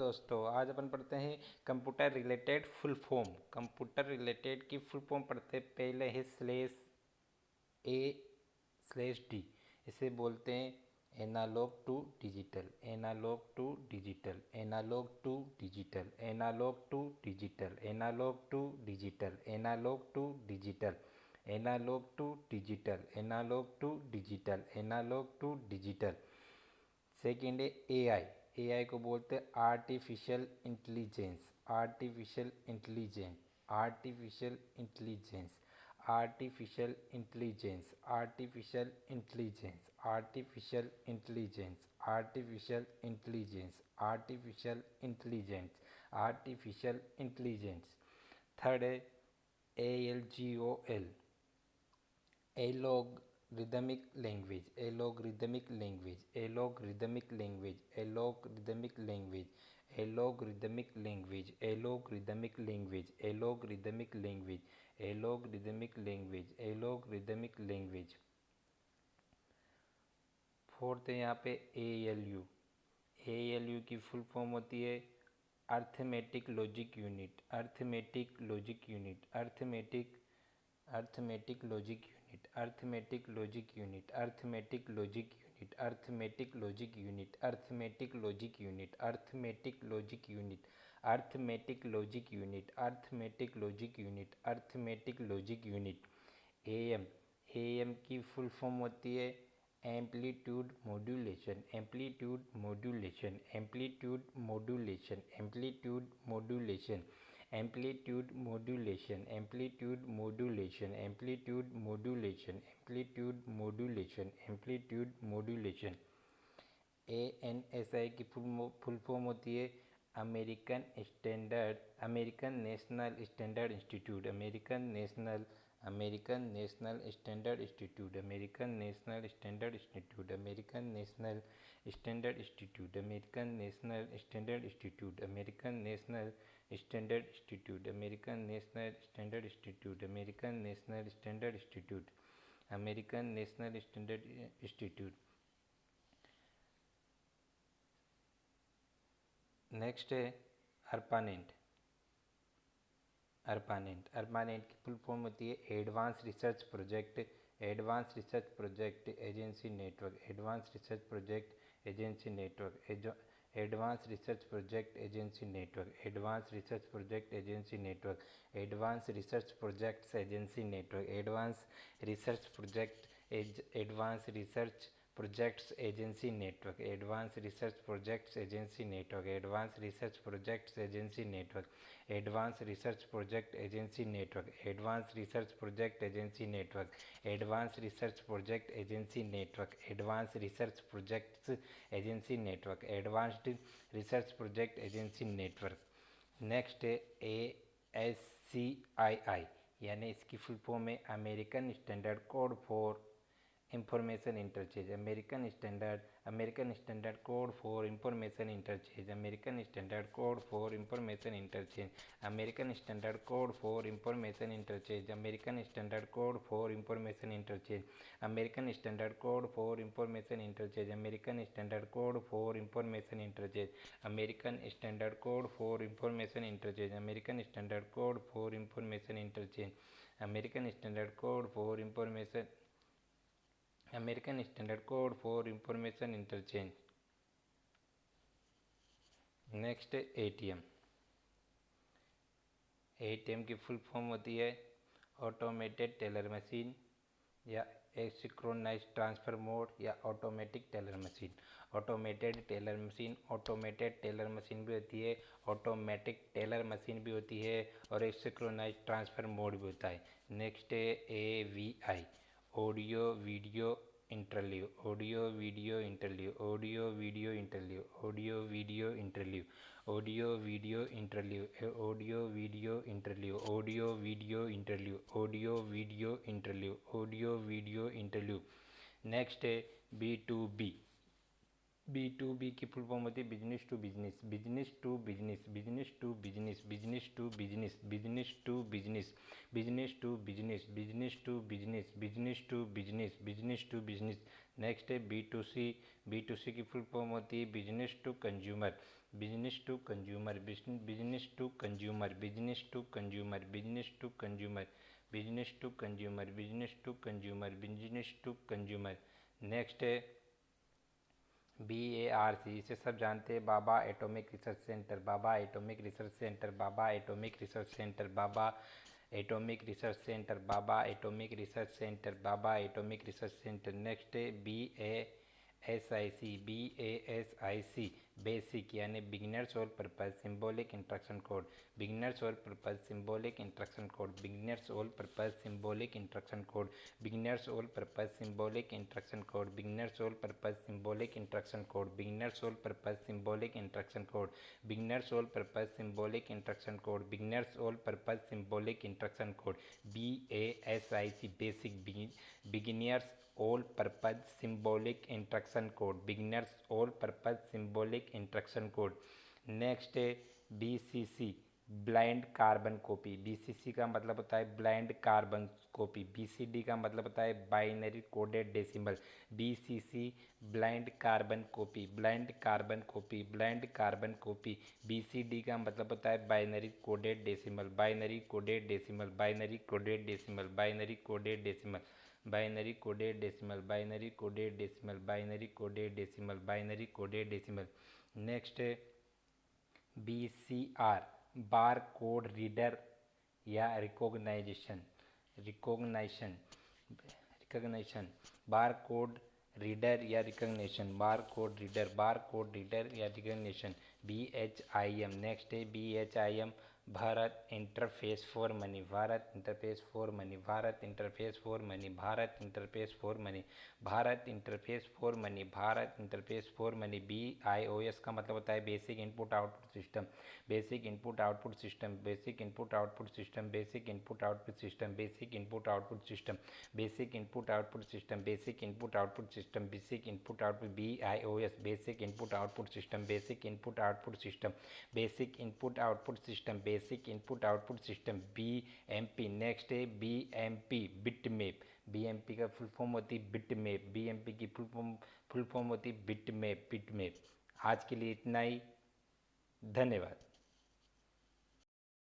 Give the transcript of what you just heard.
दोस्तों आज अपन पढ़ते हैं computer related full form. Computer related की फुल फॉर्म पढ़ते पहले है /A/D। इसे बोलते हैं analog to digital, analog to digital, analog to digital, analog to digital, analog to digital, analog to digital, analog to digital, analog to digital, analog to digital. Second है AI. AI को बोलते हैं artificial intelligence, artificial intelligence, artificial intelligence, artificial intelligence, artificial intelligence, artificial intelligence, artificial intelligence, artificial intelligence, artificial intelligence. Third है ALGOL, algorithmic language, algorithmic language, algorithmic language, algorithmic language, algorithmic language, algorithmic language, algorithmic language, algorithmic language, algorithmic language. Fourth है यहाँ पे ALU। ALU की full form होती है arithmetic logic unit, arithmetic logic unit, arithmetic arithmetic logic unit, arithmetic logic unit, arithmetic logic unit, arithmetic logic unit, arithmetic logic unit, arithmetic logic unit, arithmetic logic unit, arithmetic logic unit, arithmetic logic unit. AM। AM की full form होती है amplitude modulation, amplitude modulation, amplitude modulation, amplitude modulation, amplitude modulation, amplitude modulation, amplitude modulation, amplitude modulation, amplitude modulation. ANSI की full form होती है American standard, American national standard institute, American national, American national standard institute, American national standard institute, American national standard institute, American national standard institute, American national standard institute, American national standard institute, American national standard institute, American national standard institute. Next है अर्पानेंट। अर्पानेंट, अर्पानेंट की full form होती है advance research project, advance research project agency network, advance research project agency network, advance research project agency network, advance research project agency network, advance research projects agency network, advance research project advance research projects agency network, advance research projects agency network, advance research projects agency network, advance research project agency network, advance research project agency network, advance research project agency network, advance research projects agency network, advanced research project agency network. Next है ASCII, यानी इसकी full form है American standard code for information interchange, American standard code for information interchange, American standard code for information interchange, American standard code for information interchange, American standard code for information interchange, American standard code for information interchange, American standard code for information interchange, American standard code for information interchange, American standard code for information interchange, American standard code for information, American standard code for information interchange. Next ATM। ATM की full form होती है automated teller machine या एसिंक्रोनाइज transfer mode या automatic teller machine. Automated teller machine, automated teller machine भी होती है, automatic teller machine भी होती है और एसिंक्रोनाइज ट्रांसफ़र मोड भी होता है। नेक्स्ट है AVI, audio video interview, audio video interview, audio video interview, audio video interview, audio video interview, audio video interview, audio video interview, audio video interview, audio video interview. Next है B2B, B2B की full form होती है business to business, business to business, business to business, business to business, business to business, business to business, business to business, business to business, business to business. Next है B2C, B2C की full form होती है business to consumer, business to consumer, business to consumer, business to consumer, business to consumer, business to consumer, business to consumer, business to consumer. Next है BARC, इसे सब जानते हैं, Bhabha atomic research centre, Bhabha atomic research centre, Bhabha atomic research centre, Bhabha atomic research centre, Bhabha atomic research centre, Bhabha atomic research centre. Next है BASIC, basic यानी beginners all purpose symbolic instruction code, beginners all purpose symbolic instruction code, beginners all purpose symbolic instruction code, beginners all purpose symbolic instruction code, beginners all purpose symbolic instruction code, beginners all purpose symbolic instruction code, beginners all purpose symbolic instruction code, beginners all purpose symbolic instruction code, BASIC basic beginners all purpose symbolic instruction code, beginners all purpose symbolic instruction code. Next है BCC, blind carbon copy, BCC का मतलब होता है blind carbon copy, BCD का मतलब होता है binary coded decimal, BCC blind carbon copy, blind carbon copy, blind carbon copy, BCD का मतलब होता है binary coded decimal, binary coded decimal, binary coded decimal, binary coded decimal, binary coded decimal, binary coded decimal, binary coded decimal, binary coded decimal. Next है BCR, bar code reader या recognisation, recognition, recognition, bar code reader या recognition, bar code reader, bar code reader या recognition. BHIM, next है BHIM, Bharat interface for money, Bharat interface for money, Bharat interface for money, Bharat interface for money, Bharat interface for money, Bharat interface for money. BIOS का मतलब होता है basic input output system, basic input output system, basic input output system, basic input output system, basic input output system, basic input output system, basic input output system, basic input output, BIOS basic input output system, basic input output system, basic input output system, basic input output system. BMP, next है BMP, bit map, BMP का full form होती है bit map, BMP की full form होती है bit map, bit map. आज के लिए इतना ही, धन्यवाद।